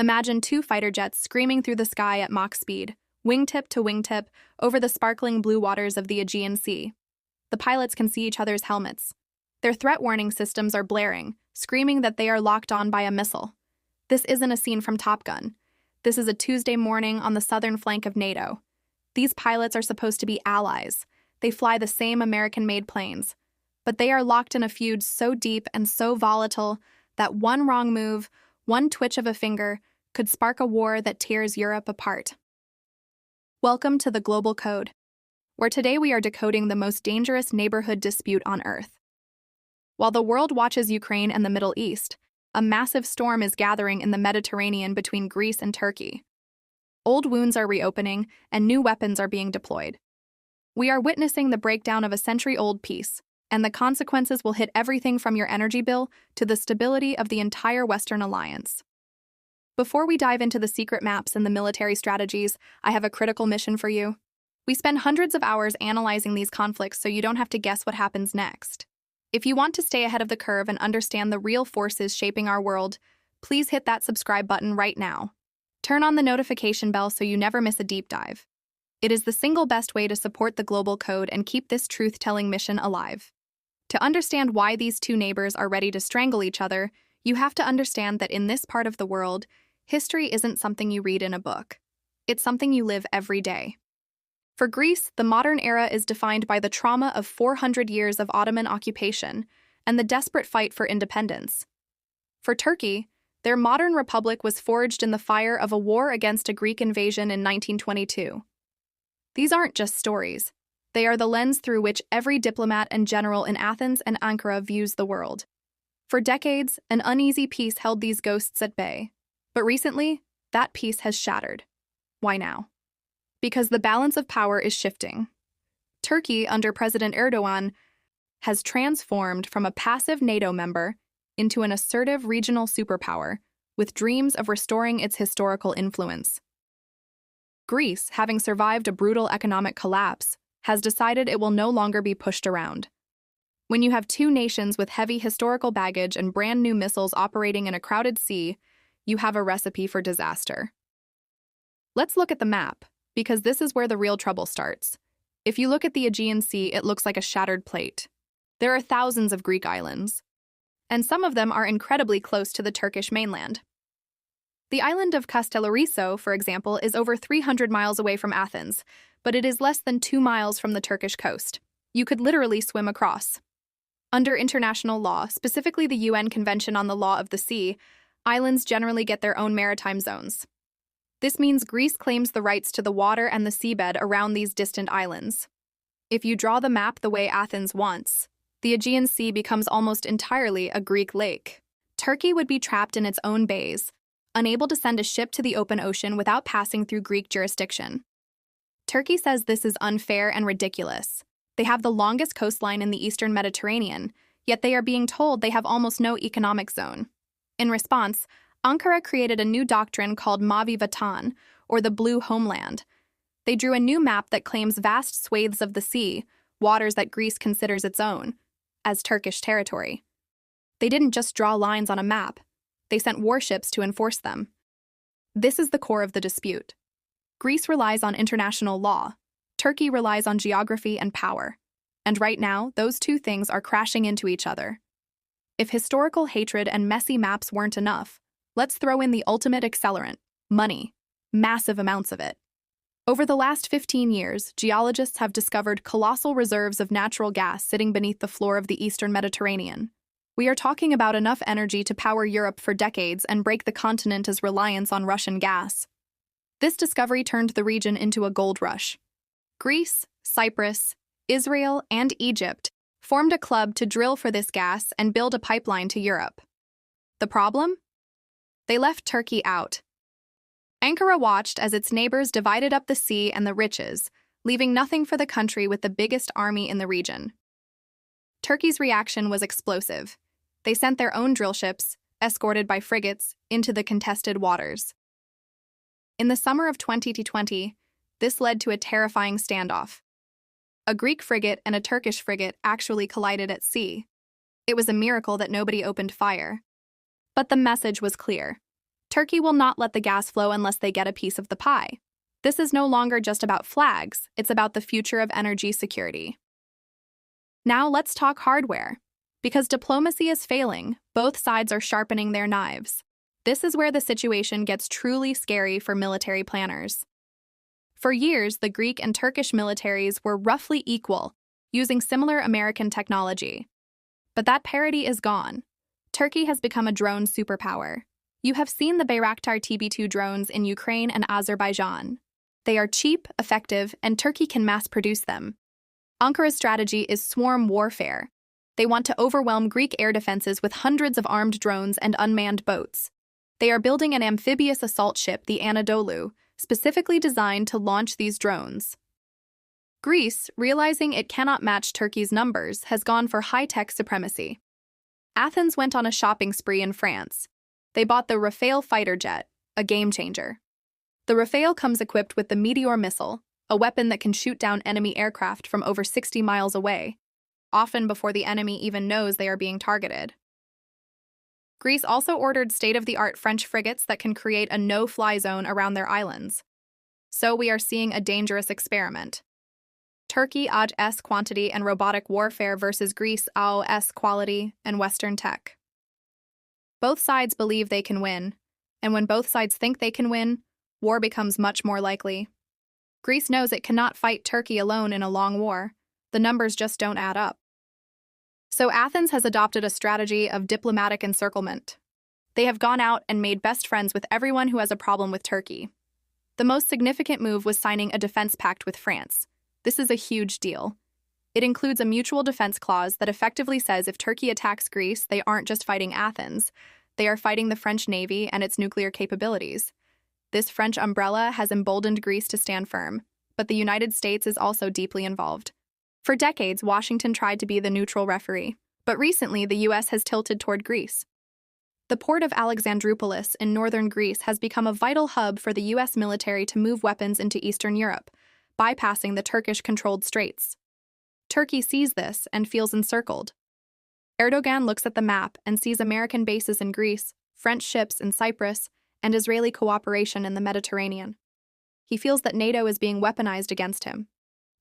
Imagine two fighter jets screaming through the sky at Mach speed, wingtip to wingtip, over the sparkling blue waters of the Aegean Sea. The pilots can see each other's helmets. Their threat warning systems are blaring, screaming that they are locked on by a missile. This isn't a scene from Top Gun. This is a Tuesday morning on the southern flank of NATO. These pilots are supposed to be allies. They fly the same American-made planes. But they are locked in a feud so deep and so volatile that one wrong move, one twitch of a finger, could spark a war that tears Europe apart. Welcome to the Global Code, where today we are decoding the most dangerous neighborhood dispute on Earth. While the world watches Ukraine and the Middle East, a massive storm is gathering in the Mediterranean between Greece and Turkey. Old wounds are reopening, and new weapons are being deployed. We are witnessing the breakdown of a century-old peace, and the consequences will hit everything from your energy bill to the stability of the entire Western alliance. Before we dive into the secret maps and the military strategies, I have a critical mission for you. We spend hundreds of hours analyzing these conflicts so you don't have to guess what happens next. If you want to stay ahead of the curve and understand the real forces shaping our world, please hit that subscribe button right now. Turn on the notification bell so you never miss a deep dive. It is the single best way to support the Global Code and keep this truth-telling mission alive. To understand why these two neighbors are ready to strangle each other, you have to understand that in this part of the world, history isn't something you read in a book. It's something you live every day. For Greece, the modern era is defined by the trauma of 400 years of Ottoman occupation and the desperate fight for independence. For Turkey, their modern republic was forged in the fire of a war against a Greek invasion in 1922. These aren't just stories. They are the lens through which every diplomat and general in Athens and Ankara views the world. For decades, an uneasy peace held these ghosts at bay. But recently, that peace has shattered. Why now? Because the balance of power is shifting. Turkey, under President Erdogan, has transformed from a passive NATO member into an assertive regional superpower with dreams of restoring its historical influence. Greece, having survived a brutal economic collapse, has decided it will no longer be pushed around. When you have two nations with heavy historical baggage and brand new missiles operating in a crowded sea, you have a recipe for disaster. Let's look at the map, because this is where the real trouble starts. If you look at the Aegean Sea, it looks like a shattered plate. There are thousands of Greek islands, and some of them are incredibly close to the Turkish mainland. The island of Castellariço, for example, is over 300 miles away from Athens, but it is less than 2 miles from the Turkish coast. You could literally swim across. Under international law, specifically the UN Convention on the Law of the Sea, islands generally get their own maritime zones. This means Greece claims the rights to the water and the seabed around these distant islands. If you draw the map the way Athens wants, the Aegean Sea becomes almost entirely a Greek lake. Turkey would be trapped in its own bays, unable to send a ship to the open ocean without passing through Greek jurisdiction. Turkey says this is unfair and ridiculous. They have the longest coastline in the eastern Mediterranean, yet they are being told they have almost no economic zone. In response, Ankara created a new doctrine called Mavi Vatan, or the Blue Homeland. They drew a new map that claims vast swathes of the sea, waters that Greece considers its own, as Turkish territory. They didn't just draw lines on a map. They sent warships to enforce them. This is the core of the dispute. Greece relies on international law. Turkey relies on geography and power. And right now, those two things are crashing into each other. If historical hatred and messy maps weren't enough, let's throw in the ultimate accelerant: money. Massive amounts of it. Over the last 15 years, geologists have discovered colossal reserves of natural gas sitting beneath the floor of the eastern Mediterranean. We are talking about enough energy to power Europe for decades and break the continent's reliance on Russian gas. This discovery turned the region into a gold rush. Greece, Cyprus, Israel, and Egypt formed a club to drill for this gas and build a pipeline to Europe. The problem? They left Turkey out. Ankara watched as its neighbors divided up the sea and the riches, leaving nothing for the country with the biggest army in the region. Turkey's reaction was explosive. They sent their own drill ships, escorted by frigates, into the contested waters. In the summer of 2020, this led to a terrifying standoff. A Greek frigate and a Turkish frigate actually collided at sea. It was a miracle that nobody opened fire. But the message was clear. Turkey will not let the gas flow unless they get a piece of the pie. This is no longer just about flags, it's about the future of energy security. Now let's talk hardware. Because diplomacy is failing, both sides are sharpening their knives. This is where the situation gets truly scary for military planners. For years, the Greek and Turkish militaries were roughly equal, using similar American technology. But that parity is gone. Turkey has become a drone superpower. You have seen the Bayraktar TB2 drones in Ukraine and Azerbaijan. They are cheap, effective, and Turkey can mass-produce them. Ankara's strategy is swarm warfare. They want to overwhelm Greek air defenses with hundreds of armed drones and unmanned boats. They are building an amphibious assault ship, the Anadolu, specifically designed to launch these drones. Greece, realizing it cannot match Turkey's numbers, has gone for high-tech supremacy. Athens went on a shopping spree in France. They bought the Rafale fighter jet, a game-changer. The Rafale comes equipped with the Meteor missile, a weapon that can shoot down enemy aircraft from over 60 miles away, often before the enemy even knows they are being targeted. Greece also ordered state-of-the-art French frigates that can create a no-fly zone around their islands. So we are seeing a dangerous experiment. Turkey AUS quantity and robotic warfare versus Greece AUS quality and Western tech. Both sides believe they can win, and when both sides think they can win, war becomes much more likely. Greece knows it cannot fight Turkey alone in a long war. The numbers just don't add up. So Athens has adopted a strategy of diplomatic encirclement. They have gone out and made best friends with everyone who has a problem with Turkey. The most significant move was signing a defense pact with France. This is a huge deal. It includes a mutual defense clause that effectively says if Turkey attacks Greece, they aren't just fighting Athens, they are fighting the French Navy and its nuclear capabilities. This French umbrella has emboldened Greece to stand firm, but the United States is also deeply involved. For decades, Washington tried to be the neutral referee, but recently the U.S. has tilted toward Greece. The port of Alexandroupolis in northern Greece has become a vital hub for the U.S. military to move weapons into Eastern Europe, bypassing the Turkish-controlled straits. Turkey sees this and feels encircled. Erdogan looks at the map and sees American bases in Greece, French ships in Cyprus, and Israeli cooperation in the Mediterranean. He feels that NATO is being weaponized against him.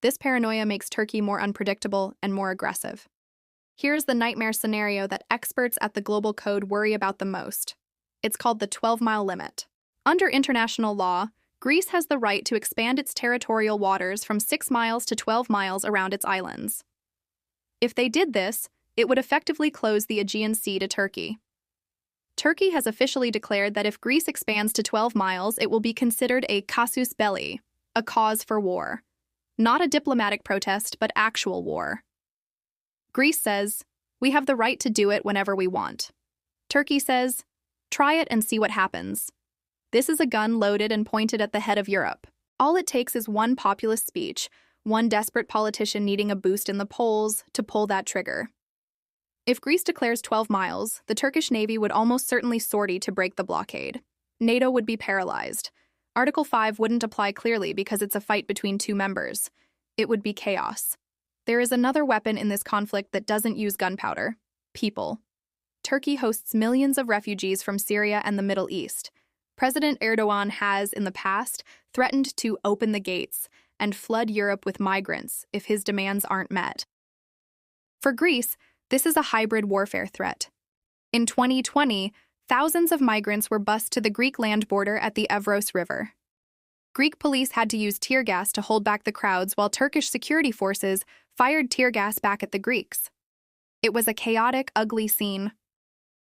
This paranoia makes Turkey more unpredictable and more aggressive. Here's the nightmare scenario that experts at the Global Code worry about the most. It's called the 12-mile limit. Under international law, Greece has the right to expand its territorial waters from 6 miles to 12 miles around its islands. If they did this, it would effectively close the Aegean Sea to Turkey. Turkey has officially declared that if Greece expands to 12 miles, it will be considered a casus belli, a cause for war. Not a diplomatic protest, but actual war. Greece says, we have the right to do it whenever we want. Turkey says, try it and see what happens. This is a gun loaded and pointed at the head of Europe. All it takes is one populist speech, one desperate politician needing a boost in the polls to pull that trigger. If Greece declares 12 miles, the Turkish Navy would almost certainly sortie to break the blockade. NATO would be paralyzed. Article 5 wouldn't apply clearly because it's a fight between two members. It would be chaos. There is another weapon in this conflict that doesn't use gunpowder: people. Turkey hosts millions of refugees from Syria and the Middle East. President Erdogan has, in the past, threatened to open the gates and flood Europe with migrants if his demands aren't met. For Greece, this is a hybrid warfare threat. In 2020, thousands of migrants were bused to the Greek land border at the Evros River. Greek police had to use tear gas to hold back the crowds while Turkish security forces fired tear gas back at the Greeks. It was a chaotic, ugly scene.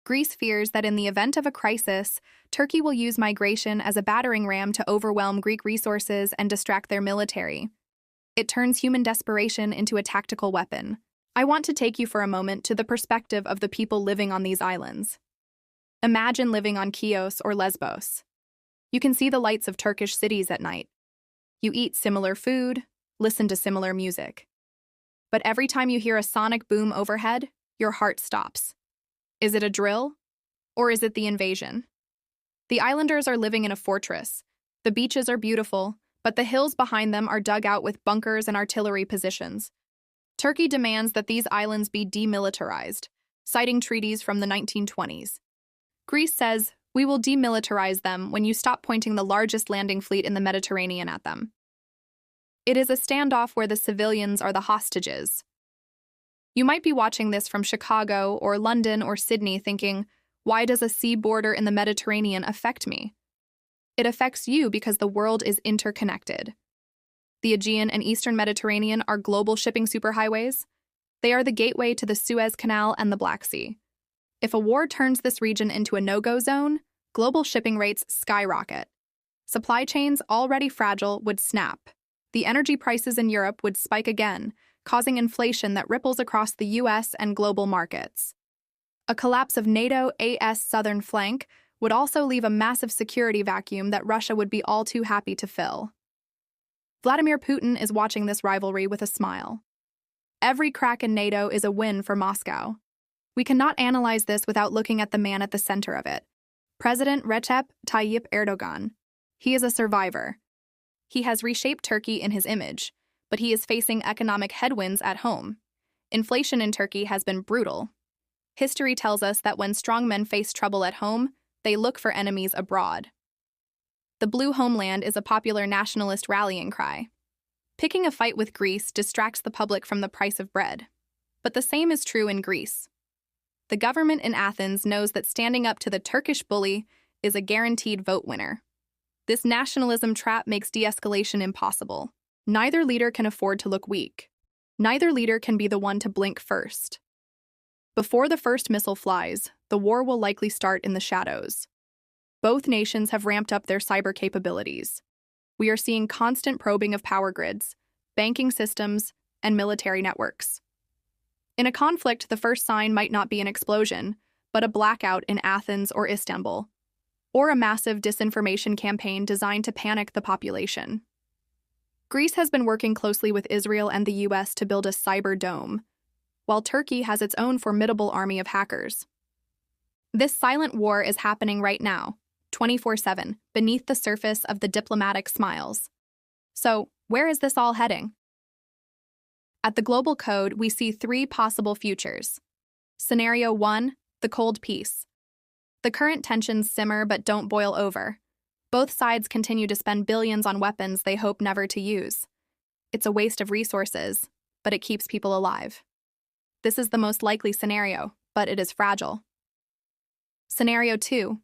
Greece fears that in the event of a crisis, Turkey will use migration as a battering ram to overwhelm Greek resources and distract their military. It turns human desperation into a tactical weapon. I want to take you for a moment to the perspective of the people living on these islands. Imagine living on Chios or Lesbos. You can see the lights of Turkish cities at night. You eat similar food, listen to similar music. But every time you hear a sonic boom overhead, your heart stops. Is it a drill? Or is it the invasion? The islanders are living in a fortress. The beaches are beautiful, but the hills behind them are dug out with bunkers and artillery positions. Turkey demands that these islands be demilitarized, citing treaties from the 1920s. Greece says, We will demilitarize them when you stop pointing the largest landing fleet in the Mediterranean at them. It is a standoff where the civilians are the hostages. You might be watching this from Chicago or London or Sydney thinking, why does a sea border in the Mediterranean affect me? It affects you because the world is interconnected. The Aegean and Eastern Mediterranean are global shipping superhighways. They are the gateway to the Suez Canal and the Black Sea. If a war turns this region into a no-go zone, global shipping rates skyrocket. Supply chains, already fragile, would snap. The energy prices in Europe would spike again, causing inflation that ripples across the US and global markets. A collapse of NATO's southern flank would also leave a massive security vacuum that Russia would be all too happy to fill. Vladimir Putin is watching this rivalry with a smile. Every crack in NATO is a win for Moscow. We cannot analyze this without looking at the man at the center of it, President Recep Tayyip Erdogan. He is a survivor. He has reshaped Turkey in his image, but he is facing economic headwinds at home. Inflation in Turkey has been brutal. History tells us that when strong men face trouble at home, they look for enemies abroad. The blue Homeland is a popular nationalist rallying cry. Picking a fight with Greece distracts the public from the price of bread. But the same is true in Greece. The government in Athens knows that standing up to the Turkish bully is a guaranteed vote winner. This nationalism trap makes de-escalation impossible. Neither leader can afford to look weak. Neither leader can be the one to blink first. Before the first missile flies, the war will likely start in the shadows. Both nations have ramped up their cyber capabilities. We are seeing constant probing of power grids, banking systems, and military networks. In a conflict, the first sign might not be an explosion, but a blackout in Athens or Istanbul, or a massive disinformation campaign designed to panic the population. Greece has been working closely with Israel and the US to build a cyber dome, while Turkey has its own formidable army of hackers. This silent war is happening right now, 24/7, beneath the surface of the diplomatic smiles. So, where is this all heading? At the Global Code, we see three possible futures. Scenario 1, the cold peace. The current tensions simmer but don't boil over. Both sides continue to spend billions on weapons they hope never to use. It's a waste of resources, but it keeps people alive. This is the most likely scenario, but it is fragile. Scenario 2,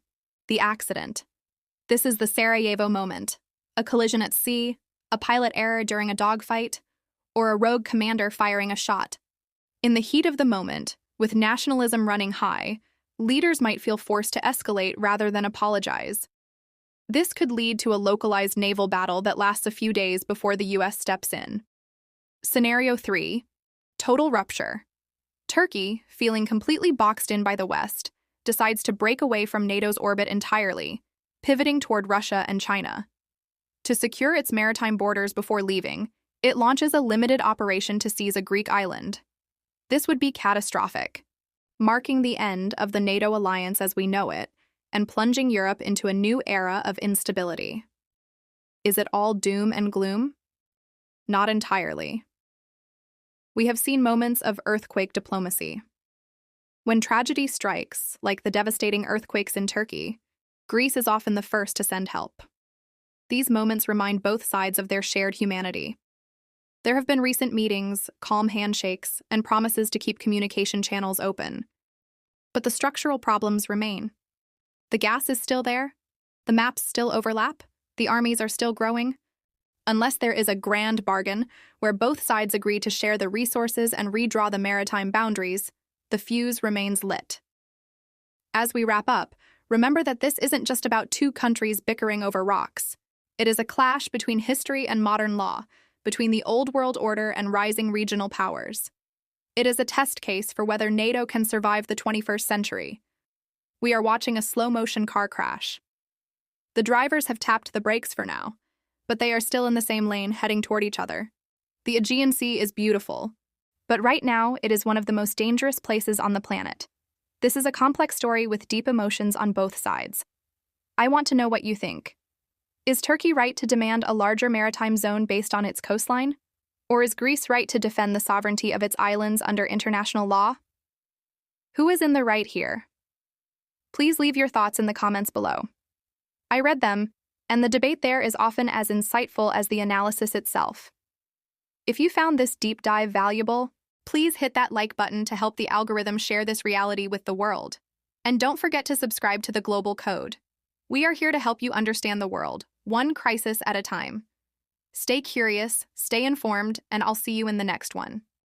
the accident. This is the Sarajevo moment. A collision at sea, a pilot error during a dogfight, or a rogue commander firing a shot. In the heat of the moment, with nationalism running high, leaders might feel forced to escalate rather than apologize. This could lead to a localized naval battle that lasts a few days before the US steps in. Scenario 3, total rupture. Turkey, feeling completely boxed in by the West, decides to break away from NATO's orbit entirely, pivoting toward Russia and China. To secure its maritime borders before leaving, it launches a limited operation to seize a Greek island. This would be catastrophic, marking the end of the NATO alliance as we know it, and plunging Europe into a new era of instability. Is it all doom and gloom? Not entirely. We have seen moments of earthquake diplomacy. When tragedy strikes, like the devastating earthquakes in Turkey, Greece is often the first to send help. These moments remind both sides of their shared humanity. There have been recent meetings, calm handshakes, and promises to keep communication channels open. But the structural problems remain. The gas is still there, the maps still overlap, the armies are still growing. Unless there is a grand bargain where both sides agree to share the resources and redraw the maritime boundaries, the fuse remains lit. As we wrap up, remember that this isn't just about two countries bickering over rocks. It is a clash between history and modern law, between the old world order and rising regional powers. It is a test case for whether NATO can survive the 21st century. We are watching a slow-motion car crash. The drivers have tapped the brakes for now, but they are still in the same lane heading toward each other. The Aegean Sea is beautiful, but right now it is one of the most dangerous places on the planet. This is a complex story with deep emotions on both sides. I want to know what you think. Is Turkey right to demand a larger maritime zone based on its coastline? Or is Greece right to defend the sovereignty of its islands under international law? Who is in the right here? Please leave your thoughts in the comments below. I read them, and the debate there is often as insightful as the analysis itself. If you found this deep dive valuable, please hit that like button to help the algorithm share this reality with the world. And don't forget to subscribe to the Global Code. We are here to help you understand the world, one crisis at a time. Stay curious, stay informed, and I'll see you in the next one.